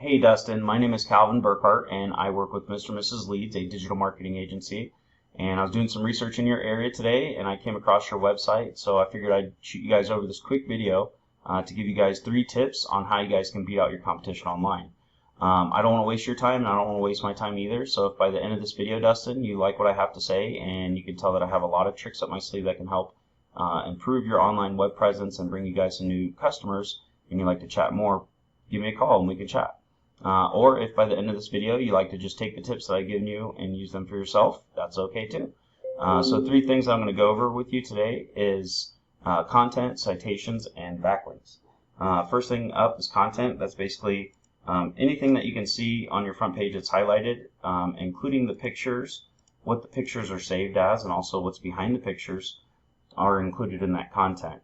Hey Dustin, my name is Calvin Burkhart and I work with Mr. and Mrs. Leads, a digital marketing agency. And I was doing some research in your area today and I came across your website, so I figured I'd shoot you guys over this quick video to give you guys 3 tips on how you guys can beat out your competition online. I don't want to waste your time and I don't want to waste my time either, so if by the end of this video, Dustin, you like what I have to say and you can tell that I have a lot of tricks up my sleeve that can help improve your online web presence and bring you guys some new customers and you'd like to chat more, give me a call and we can chat. Or if by the end of this video you like to just take the tips that I've given you and use them for yourself, that's okay too. So 3 things I'm going to go over with you today is content, citations, and backlinks. First thing up is content. That's basically anything that you can see on your front page that's highlighted, including the pictures, what the pictures are saved as, and also what's behind the pictures are included in that content.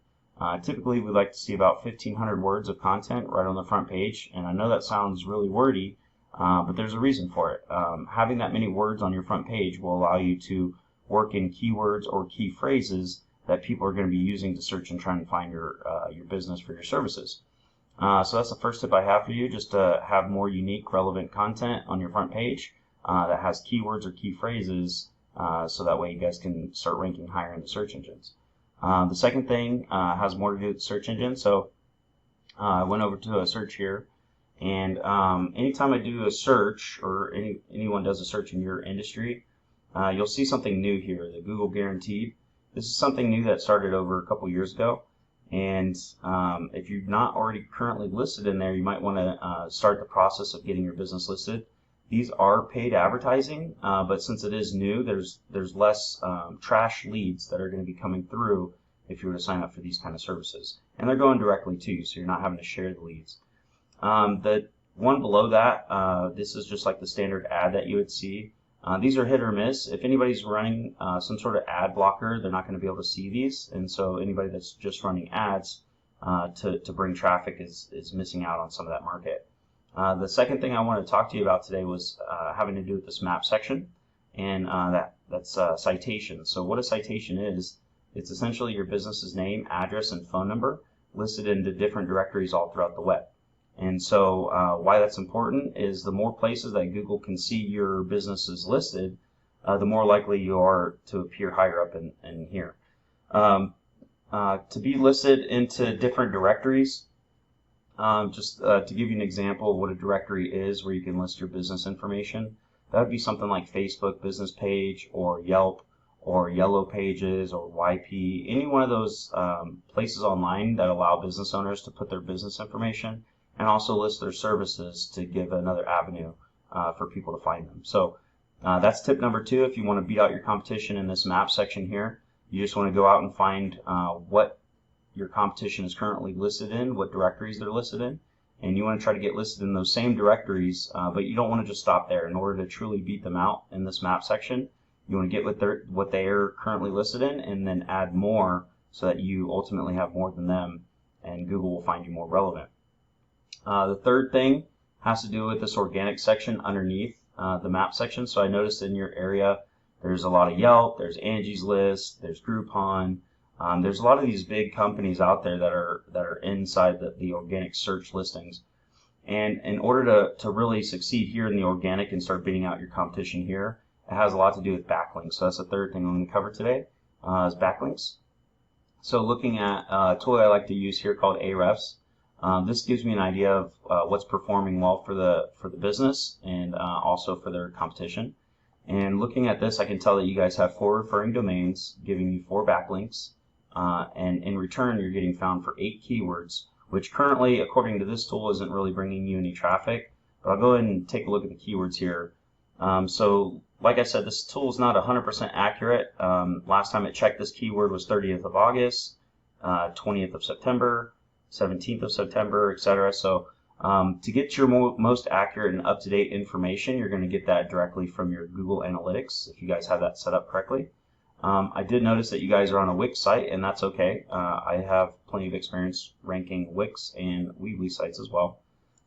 Typically, we like to see about 1,500 words of content right on the front page, and I know that sounds really wordy, but there's a reason for it. Having that many words on your front page will allow you to work in keywords or key phrases that people are going to be using to search and try and find your business for your services. So that's the first tip I have for you, just to have more unique, relevant content on your front page that has keywords or key phrases, so that way you guys can start ranking higher in the search engines. The second thing has more to do with search engine. So I went over to a search here, and anytime I do a search or anyone does a search in your industry, you'll see something new here, the Google Guaranteed. This is something new that started over a couple years ago, and if you're not already currently listed in there, you might want to start the process of getting your business listed. These are paid advertising, but since it is new, there's less trash leads that are going to be coming through if you were to sign up for these kind of services. And they're going directly to you, so you're not having to share the leads. The one below that, this is just like the standard ad that you would see. These are hit or miss. If anybody's running some sort of ad blocker, they're not going to be able to see these. And so anybody that's just running ads to bring traffic is missing out on some of that market. The second thing I wanted to talk to you about today was having to do with this map section, and that's citation. So what a citation is, it's essentially your business's name, address, and phone number listed into different directories all throughout the web. And so why that's important is the more places that Google can see your business is listed, the more likely you are to appear higher up in here. To be listed into different directories, just to give you an example of what a directory is where you can list your business information, that would be something like Facebook business page or Yelp or Yellow Pages or YP, any one of those places online that allow business owners to put their business information and also list their services to give another avenue for people to find them. So that's tip number 2. If you want to beat out your competition in this map section here, you just want to go out and find what your competition is currently listed in, what directories they're listed in, and you want to try to get listed in those same directories, but you don't want to just stop there. In order to truly beat them out in this map section, you want to get what they are currently listed in and then add more so that you ultimately have more than them and Google will find you more relevant. The third thing has to do with this organic section underneath the map section. So I noticed in your area there's a lot of Yelp, there's Angie's List, there's Groupon. There's a lot of these big companies out there that are inside the organic search listings. And in order to really succeed here in the organic and start beating out your competition here, it has a lot to do with backlinks. So that's the third thing I'm going to cover today is backlinks. So looking at a tool I like to use here called Ahrefs. This gives me an idea of what's performing well for the business and also for their competition. And looking at this, I can tell that you guys have 4 referring domains giving you 4 backlinks. And in return, you're getting found for 8 keywords, which currently, according to this tool, isn't really bringing you any traffic. But I'll go ahead and take a look at the keywords here. So, like I said, this tool is not 100% accurate. Last time it checked, this keyword was 30th of August, 20th of September, 17th of September, etc. So, to get your most accurate and up-to-date information, you're going to get that directly from your Google Analytics, if you guys have that set up correctly. I did notice that you guys are on a Wix site, and that's okay. I have plenty of experience ranking Wix and Weebly sites as well.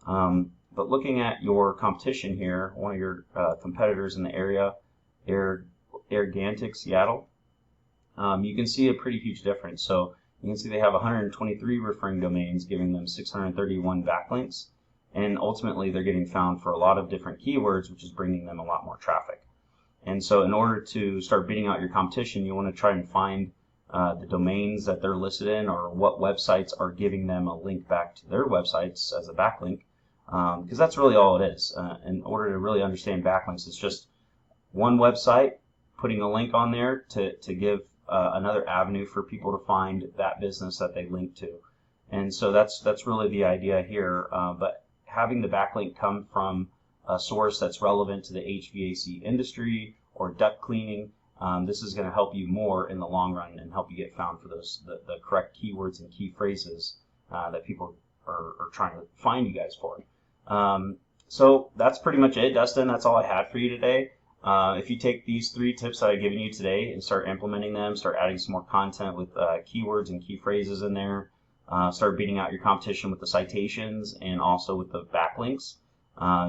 But looking at your competition here, one of your competitors in the area, Airgantic Seattle, you can see a pretty huge difference. So you can see they have 123 referring domains, giving them 631 backlinks. and ultimately they're getting found for a lot of different keywords, which is bringing them a lot more traffic. And so in order to start beating out your competition, you want to try and find the domains that they're listed in, or what websites are giving them a link back to their websites as a backlink, because that's really all it is. In order to really understand backlinks, it's just one website putting a link on there to give another avenue for people to find that business that they link to. And so that's really the idea here. But having the backlink come from a source that's relevant to the HVAC industry or duct cleaning, this is going to help you more in the long run and help you get found for those the correct keywords and key phrases that people are trying to find you guys for. So that's pretty much it, Dustin. That's all I had for you today. If you take these 3 tips that I've given you today and start implementing them, start adding some more content with keywords and key phrases in there, start beating out your competition with the citations and also with the backlinks,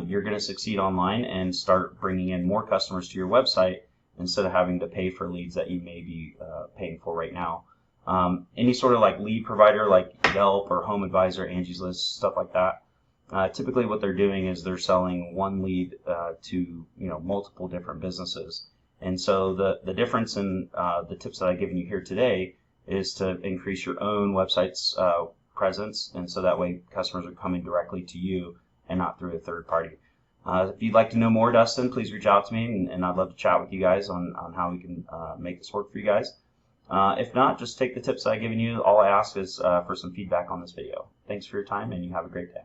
you're going to succeed online and start bringing in more customers to your website instead of having to pay for leads that you may be paying for right now. Any sort of like lead provider like Yelp or Home Advisor, Angie's List, stuff like that, typically what they're doing is they're selling one lead to multiple different businesses. And so the difference in the tips that I've given you here today is to increase your own website's presence, and so that way customers are coming directly to you and not through a third party. If you'd like to know more, Dustin, please reach out to me, and I'd love to chat with you guys on how we can make this work for you guys. If not, just take the tips that I've given you. All I ask is for some feedback on this video. Thanks for your time, and you have a great day.